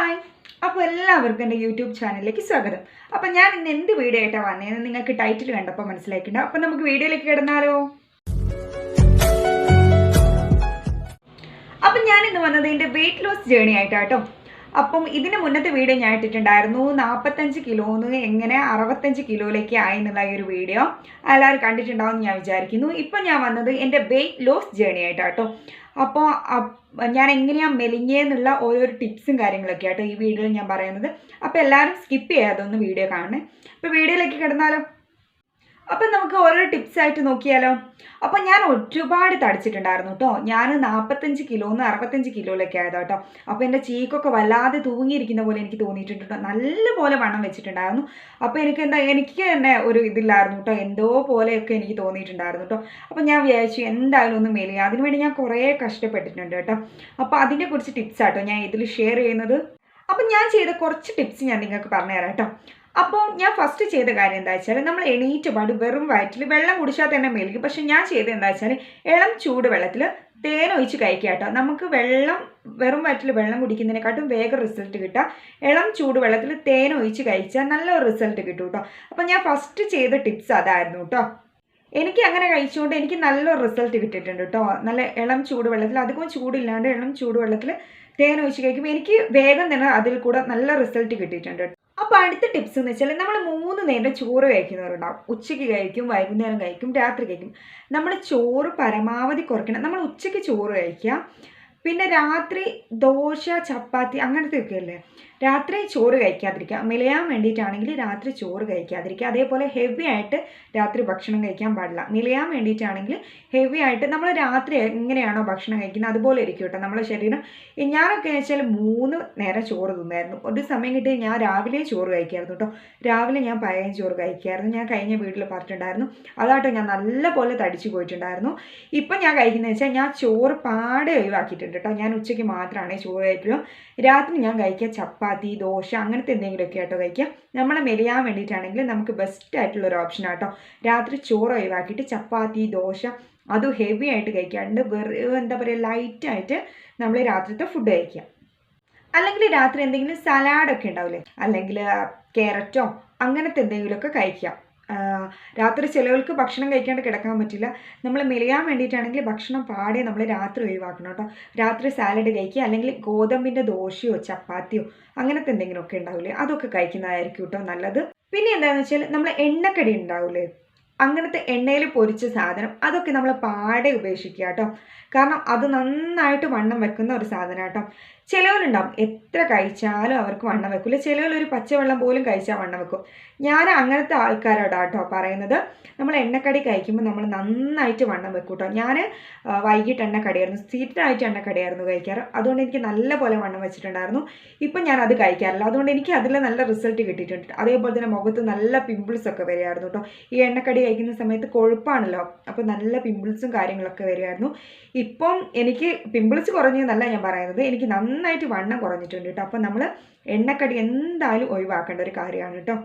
Hi, അപ്പോൾ എല്ലാവർക്കും എൻ്റെ യൂട്യൂബ് ചാനലിലേക്ക് സ്വാഗതം. അപ്പോൾ ഞാൻ ഇന്ന് എന്ത് വീഡിയോ ആയിട്ടാണ് വന്നതെന്ന് നിങ്ങൾക്ക് ടൈറ്റിൽ കണ്ടപ്പോൾ മനസ്സിലാക്കിയിട്ടുണ്ടാവും. അപ്പോൾ നമുക്ക് വീഡിയോയിലേക്ക് കിടന്നാലോ? അപ്പം ഞാൻ ഇന്ന് വന്നത് എൻ്റെ വെയിറ്റ് ലോസ് ജേണി ആയിട്ടാട്ടോ. അപ്പം ഇതിന് മുന്നത്തെ വീഡിയോ ഞാൻ ഇട്ടിട്ടുണ്ടായിരുന്നു 45 കിലോന്ന് എങ്ങനെ 65 കിലോയിലേക്ക് ആയി എന്നുള്ള ഈ ഒരു വീഡിയോ എല്ലാവരും കണ്ടിട്ടുണ്ടാവും എന്ന് ഞാൻ വിചാരിക്കുന്നു. ഇപ്പം ഞാൻ വന്നത് എൻ്റെ വെയിറ്റ് ലോസ് ജേണി ആയിട്ടാട്ടോ. അപ്പോൾ ഞാൻ എങ്ങനെയാണ് മെലിഞ്ഞെന്നുള്ള ഓരോരോ ടിപ്സും കാര്യങ്ങളൊക്കെ ആട്ടോ ഈ വീഡിയോയിൽ ഞാൻ പറയുന്നത്. അപ്പോൾ എല്ലാവരും സ്കിപ്പ് ചെയ്യാതൊന്ന് വീഡിയോ കാണണേ. അപ്പോൾ വീഡിയോയിലേക്ക് കിടന്നാലോ? അപ്പം നമുക്ക് ഓരോ ടിപ്സ് ആയിട്ട് നോക്കിയാലോ. അപ്പം ഞാൻ ഒരുപാട് തടിച്ചിട്ടുണ്ടായിരുന്നു കേട്ടോ. ഞാൻ 45 കിലോന്ന് 65 കിലോയിലൊക്കെ ആയതാ കേട്ടോ. അപ്പോൾ എൻ്റെ ചീക്കൊക്കെ വല്ലാതെ തൂങ്ങിയിരിക്കുന്ന പോലെ എനിക്ക് തോന്നിയിട്ടുണ്ട് കേട്ടോ. നല്ലപോലെ വണ്ണം വെച്ചിട്ടുണ്ടായിരുന്നു. അപ്പോൾ എനിക്ക് തന്നെ ഒരു ഇതില്ലായിരുന്നു കേട്ടോ. എന്തോ പോലെയൊക്കെ എനിക്ക് തോന്നിയിട്ടുണ്ടായിരുന്നു കേട്ടോ. അപ്പോൾ ഞാൻ വിചാരിച്ചു എന്തായാലും ഒന്ന് മെലിയാം. അതിനുവേണ്ടി ഞാൻ കുറേ കഷ്ടപ്പെട്ടിട്ടുണ്ട് കേട്ടോ. അപ്പോൾ അതിനെക്കുറിച്ച് ടിപ്സ് ആട്ടോ ഞാൻ ഇതിൽ ഷെയർ ചെയ്യുന്നത്. അപ്പം ഞാൻ ചെയ്ത കുറച്ച് ടിപ്സ് ഞാൻ നിങ്ങൾക്ക് പറഞ്ഞുതരാം കേട്ടോ. അപ്പോൾ ഞാൻ ഫസ്റ്റ് ചെയ്ത കാര്യം എന്താ വെച്ചാൽ നമ്മൾ എണീറ്റപാട് വെറും വയറ്റിൽ വെള്ളം കുടിച്ചാൽ തന്നെ മെലിക്കും. പക്ഷെ ഞാൻ ചെയ്തത് എന്താ വെച്ചാൽ ഇളം ചൂട് വെള്ളത്തിൽ തേനൊഴിച്ച് കഴിക്കുക കേട്ടോ. നമുക്ക് വെറും വയറ്റിൽ വെള്ളം കുടിക്കുന്നതിനെക്കാട്ടും വേഗം റിസൾട്ട് കിട്ടുക ഇളം ചൂട് വെള്ളത്തിൽ തേനൊഴിച്ച് കഴിച്ചാൽ നല്ലൊരു റിസൾട്ട് കിട്ടും കേട്ടോ. അപ്പോൾ ഞാൻ ഫസ്റ്റ് ചെയ്ത ടിപ്സ് അതായിരുന്നു കേട്ടോ. എനിക്ക് അങ്ങനെ കഴിച്ചുകൊണ്ട് എനിക്ക് നല്ലൊരു റിസൾട്ട് കിട്ടിയിട്ടുണ്ട് കേട്ടോ. നല്ല ഇളം ചൂടുവെള്ളത്തിൽ, അധികം ചൂടില്ലാണ്ട് ഇളം ചൂടുവെള്ളത്തിൽ തേനൊഴിച്ച് കഴിക്കുമ്പോൾ എനിക്ക് വേഗം തന്നെ അതിൽ കൂടെ നല്ല റിസൾട്ട് കിട്ടിയിട്ടുണ്ട്. അപ്പോൾ അടുത്ത ടിപ്സ് എന്ന് വെച്ചാൽ നമ്മൾ 3 നേരം ചോറ് കഴിക്കുന്നവരുണ്ടാവും. ഉച്ചയ്ക്ക് കഴിക്കും, വൈകുന്നേരം കഴിക്കും, രാത്രി കഴിക്കും. നമ്മൾ ചോറ് പരമാവധി കുറയ്ക്കണം. നമ്മൾ ഉച്ചയ്ക്ക് ചോറ് കഴിക്കുക, പിന്നെ രാത്രി ദോശ, ചപ്പാത്തി അങ്ങനത്തെ ഒക്കെ അല്ലേ, രാത്രി ചോറ് കഴിക്കാതിരിക്കുക. മെലിയാൻ വേണ്ടിയിട്ടാണെങ്കിൽ രാത്രി ചോറ് കഴിക്കാതിരിക്കുക. അതേപോലെ ഹെവി ആയിട്ട് രാത്രി ഭക്ഷണം കഴിക്കാൻ പാടില്ല. മെലിയാൻ വേണ്ടിയിട്ടാണെങ്കിൽ ഹെവി ആയിട്ട് നമ്മൾ രാത്രി എങ്ങനെയാണോ ഭക്ഷണം കഴിക്കുന്നത് അതുപോലെ ഇരിക്കും കേട്ടോ നമ്മുടെ ശരീരം. ഞാനൊക്കെ വെച്ചാൽ 3 നേരം ചോറ് തിന്നായിരുന്നു. ഒരു സമയം കിട്ടി ഞാൻ രാവിലെ ചോറ് കഴിക്കായിരുന്നു കേട്ടോ. രാവിലെ ഞാൻ പഴയ ചോറ് കഴിക്കായിരുന്നു. ഞാൻ കഴിഞ്ഞ വീട്ടിൽ പറഞ്ഞിട്ടുണ്ടായിരുന്നു. അതാട്ടോ ഞാൻ നല്ല പോലെ തടിച്ചു പോയിട്ടുണ്ടായിരുന്നു. ഇപ്പം ഞാൻ കഴിക്കുന്നത് വെച്ചാൽ ഞാൻ ചോറ് പാടെ ഒഴിവാക്കിയിട്ടുണ്ട് കേട്ടോ. ഞാൻ ഉച്ചയ്ക്ക് മാത്രമാണ് ചോറ് കഴിക്കുള്ളൂ. രാത്രി ഞാൻ കഴിക്കുക ചപ്പാത്തി, ദോശ അങ്ങനത്തെ എന്തെങ്കിലുമൊക്കെ ആട്ടോ കഴിക്കുക. നമ്മളെ മെലിയാൻ വേണ്ടിയിട്ടാണെങ്കിൽ നമുക്ക് ബെസ്റ്റ് ആയിട്ടുള്ളൊരു ഓപ്ഷൻ ആട്ടോ രാത്രി ചോറ് ഒഴിവാക്കിയിട്ട് ചപ്പാത്തി, ദോശ അതും ഹെവി ആയിട്ട് കഴിക്കാണ്ട് എന്താ പറയുക ലൈറ്റായിട്ട് നമ്മൾ രാത്രിത്തെ ഫുഡ് കഴിക്കുക. അല്ലെങ്കിൽ രാത്രി എന്തെങ്കിലും സലാഡൊക്കെ ഉണ്ടാവില്ലേ, അല്ലെങ്കിൽ ക്യാരറ്റോ അങ്ങനത്തെ എന്തെങ്കിലുമൊക്കെ കഴിക്കുക. രാത്രി ചിലവർക്ക് ഭക്ഷണം കഴിക്കാണ്ട് കിടക്കാൻ പറ്റില്ല. നമ്മൾ മെലിയാൻ വേണ്ടിയിട്ടാണെങ്കിൽ ഭക്ഷണം പാടെ നമ്മൾ രാത്രി ഒഴിവാക്കണം കേട്ടോ. രാത്രി സാലഡ് കഴിക്കുക, അല്ലെങ്കിൽ ഗോതമ്പിൻ്റെ ദോശയോ ചപ്പാത്തിയോ അങ്ങനത്തെ എന്തെങ്കിലുമൊക്കെ ഉണ്ടാവില്ലേ അതൊക്കെ കഴിക്കുന്നതായിരിക്കും കേട്ടോ നല്ലത്. പിന്നെ എന്താണെന്ന് വെച്ചാൽ നമ്മൾ എണ്ണക്കടി ഉണ്ടാവില്ലേ, അങ്ങനത്തെ എണ്ണയിൽ പൊരിച്ച സാധനം അതൊക്കെ നമ്മൾ പാടെ ഉപേക്ഷിക്കുക കേട്ടോ. കാരണം അത് നന്നായിട്ട് വണ്ണം വെക്കുന്ന ഒരു സാധനം കേട്ടോ. ചിലവരുണ്ടാവും എത്ര കഴിച്ചാലും അവർക്ക് വണ്ണം വെക്കില്ല. ചിലവരൊരു പച്ചവെള്ളം പോലും കഴിച്ചാൽ വണ്ണം വെക്കും. ഞാൻ അങ്ങനത്തെ ആൾക്കാരോടാ കേട്ടോ പറയുന്നത്. നമ്മൾ എണ്ണക്കടി കഴിക്കുമ്പോൾ നമ്മൾ നന്നായിട്ട് വണ്ണം വെക്കും കേട്ടോ. ഞാൻ വൈകിട്ട് എണ്ണക്കടിയായിരുന്നു, സ്ഥിരമായിട്ട് എണ്ണക്കടിയായിരുന്നു കഴിക്കാറ്. അതുകൊണ്ട് എനിക്ക് നല്ല പോലെ വണ്ണം വെച്ചിട്ടുണ്ടായിരുന്നു. ഇപ്പം ഞാൻ അത് കഴിക്കാറില്ല. അതുകൊണ്ട് എനിക്ക് അതിൽ നല്ല റിസൾട്ട് കിട്ടിയിട്ടുണ്ട്. അതേപോലെ തന്നെ മുഖത്ത് നല്ല പിമ്പിൾസ് ഒക്കെ വരികയായിരുന്നു കേട്ടോ. ഈ എണ്ണക്കടി കഴിക്കുന്ന സമയത്ത് കൊഴുപ്പാണല്ലോ, അപ്പോൾ നല്ല പിമ്പിൾസും കാര്യങ്ങളൊക്കെ വരികയായിരുന്നു. ഇപ്പം എനിക്ക് പിമ്പിൾസ് കുറഞ്ഞെന്നല്ല ഞാൻ പറയുന്നത്, എനിക്ക് നന്നായിട്ട് വണ്ണം കുറഞ്ഞിട്ടുണ്ട് കേട്ടോ. അപ്പം നമ്മൾ എണ്ണക്കടി എന്തായാലും ഒഴിവാക്കേണ്ട ഒരു കാര്യമാണ് കേട്ടോ.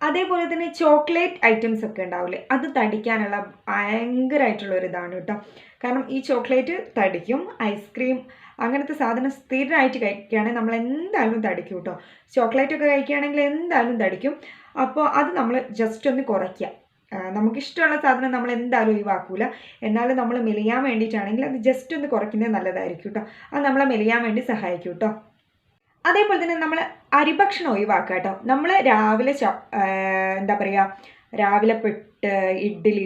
അതേപോലെ തന്നെ ചോക്ലേറ്റ് ഐറ്റംസ് ഒക്കെ ഉണ്ടാവില്ലേ, അത് തടിക്കാനുള്ള ഭയങ്കരമായിട്ടുള്ള ഒരു ഇതാണ് കേട്ടോ. കാരണം ഈ ചോക്ലേറ്റ് തടിക്കും. ഐസ്ക്രീം അങ്ങനത്തെ സാധനം സ്ഥിരമായിട്ട് കഴിക്കുകയാണെങ്കിൽ നമ്മൾ എന്തായാലും തടിക്കും കേട്ടോ. ചോക്ലേറ്റ് ഒക്കെ കഴിക്കുകയാണെങ്കിൽ എന്തായാലും തടിക്കും. അപ്പോൾ അത് നമ്മൾ ജസ്റ്റ് ഒന്ന് കുറയ്ക്കുക. നമുക്കിഷ്ടമുള്ള സാധനം നമ്മൾ എന്തായാലും ഒഴിവാക്കൂല. എന്നാലും നമ്മൾ മെലിയാൻ വേണ്ടിയിട്ടാണെങ്കിൽ അത് ജസ്റ്റ് ഒന്ന് കുറയ്ക്കുന്നത് നല്ലതായിരിക്കും കേട്ടോ. അത് നമ്മളെ മെലിയാൻ വേണ്ടി സഹായിക്കും കേട്ടോ. അതേപോലെ തന്നെ നമ്മൾ അരിഭക്ഷണം ഒഴിവാക്കുക കേട്ടോ. നമ്മൾ രാവിലെ എന്താ പറയുക, രാവിലെ പെട്ട്, ഇഡ്ഡലി,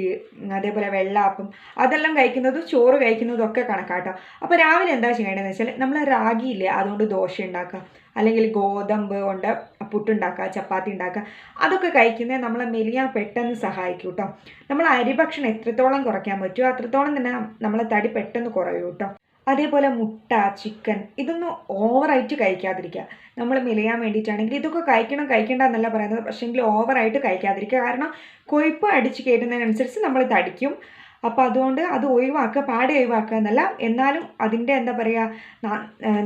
അതേപോലെ വെള്ളാപ്പം അതെല്ലാം കഴിക്കുന്നതും ചോറ് കഴിക്കുന്നതും ഒക്കെ കണക്കാട്ടോ. അപ്പോൾ രാവിലെ എന്താ ചെയ്യേണ്ടതെന്ന് വെച്ചാൽ നമ്മൾ റാഗിയില്ലേ അതുകൊണ്ട് ദോശ ഉണ്ടാക്കുക, അല്ലെങ്കിൽ ഗോതമ്പ് കൊണ്ട് പുട്ടുണ്ടാക്കുക, ചപ്പാത്തി ഉണ്ടാക്കുക, അതൊക്കെ കഴിക്കുന്നത് നമ്മളെ മെലിയാൻ പെട്ടെന്ന് സഹായിക്കും കേട്ടോ. നമ്മൾ അരിഭക്ഷണം എത്രത്തോളം കുറയ്ക്കാൻ പറ്റുമോ അത്രത്തോളം തന്നെ നമ്മളെ തടി പെട്ടെന്ന് കുറയും കേട്ടോ. അതേപോലെ മുട്ട, ചിക്കൻ ഇതൊന്നും ഓവറായിട്ട് കഴിക്കാതിരിക്കുക. നമ്മൾ മെലിയാൻ വേണ്ടിയിട്ടാണെങ്കിൽ ഇതൊക്കെ കഴിക്കേണ്ട എന്നല്ല പറയുന്നത്, പക്ഷേങ്കിൽ ഓവറായിട്ട് കഴിക്കാതിരിക്കുക. കാരണം കൊഴുപ്പ് അടിച്ച് കയറ്റുന്നതിനനുസരിച്ച് നമ്മൾ തടിക്കും. അപ്പോൾ അതുകൊണ്ട് അത് ഒഴിവാക്കുക, പാടെ ഒഴിവാക്കുക എന്നല്ല, എന്നാലും അതിൻ്റെ എന്താ പറയുക,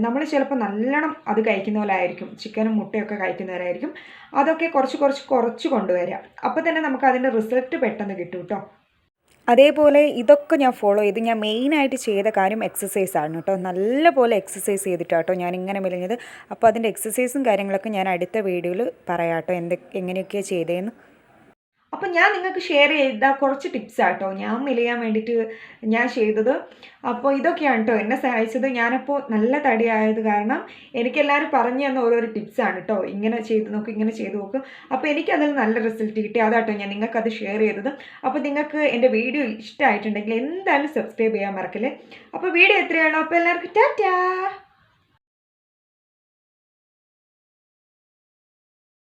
നമ്മൾ ചിലപ്പോൾ നല്ലോണം അത് കഴിക്കുന്ന പോലെ ആയിരിക്കും. ചിക്കനും മുട്ടയൊക്കെ കഴിക്കുന്നവരായിരിക്കും. അതൊക്കെ കുറച്ച് കൊണ്ടുവരിക. അപ്പോൾ തന്നെ നമുക്ക് അതിൻ്റെ റിസൾട്ട് പെട്ടെന്ന് കിട്ടും കേട്ടോ. അതേപോലെ ഇതൊക്കെ ഞാൻ ഫോളോ ചെയ്ത് ഞാൻ മെയിനായിട്ട് ചെയ്ത കാര്യം എക്സസൈസാണ് കേട്ടോ. നല്ലപോലെ എക്സസൈസ് ചെയ്തിട്ടാണ് കേട്ടോ ഞാനിങ്ങനെ മെലിഞ്ഞത്. അപ്പോൾ അതിൻ്റെ എക്സസൈസും കാര്യങ്ങളൊക്കെ ഞാൻ അടുത്ത വീഡിയോയിൽ പറയാം കേട്ടോ, എങ്ങനെയൊക്കെയാണ് ചെയ്തതെന്ന്. അപ്പം ഞാൻ നിങ്ങൾക്ക് ഷെയർ ചെയ്ത കുറച്ച് ടിപ്സാണ് കേട്ടോ ഞാൻ മെലിയാൻ വേണ്ടിയിട്ട് ഞാൻ ചെയ്തത്. അപ്പോൾ ഇതൊക്കെയാണ് കേട്ടോ എന്നെ സഹായിച്ചത്. ഞാനപ്പോൾ നല്ല തടിയായത് കാരണം എനിക്കെല്ലാവരും പറഞ്ഞു തന്ന ഓരോരോ ടിപ്സാണ് കേട്ടോ. ഇങ്ങനെ ചെയ്ത് നോക്ക്, ഇങ്ങനെ ചെയ്ത് നോക്ക്. അപ്പോൾ എനിക്കതിൽ നല്ല റിസൾട്ട് കിട്ടി. അതാട്ടോ ഞാൻ നിങ്ങൾക്കത് ഷെയർ ചെയ്തത്. അപ്പോൾ നിങ്ങൾക്ക് എൻ്റെ വീഡിയോ ഇഷ്ടമായിട്ടുണ്ടെങ്കിൽ എന്തായാലും സബ്സ്ക്രൈബ് ചെയ്യാൻ മറക്കല്ലേ. അപ്പോൾ വീഡിയോ എത്രയാണോ? അപ്പോൾ എല്ലാവർക്കും ടാറ്റാ.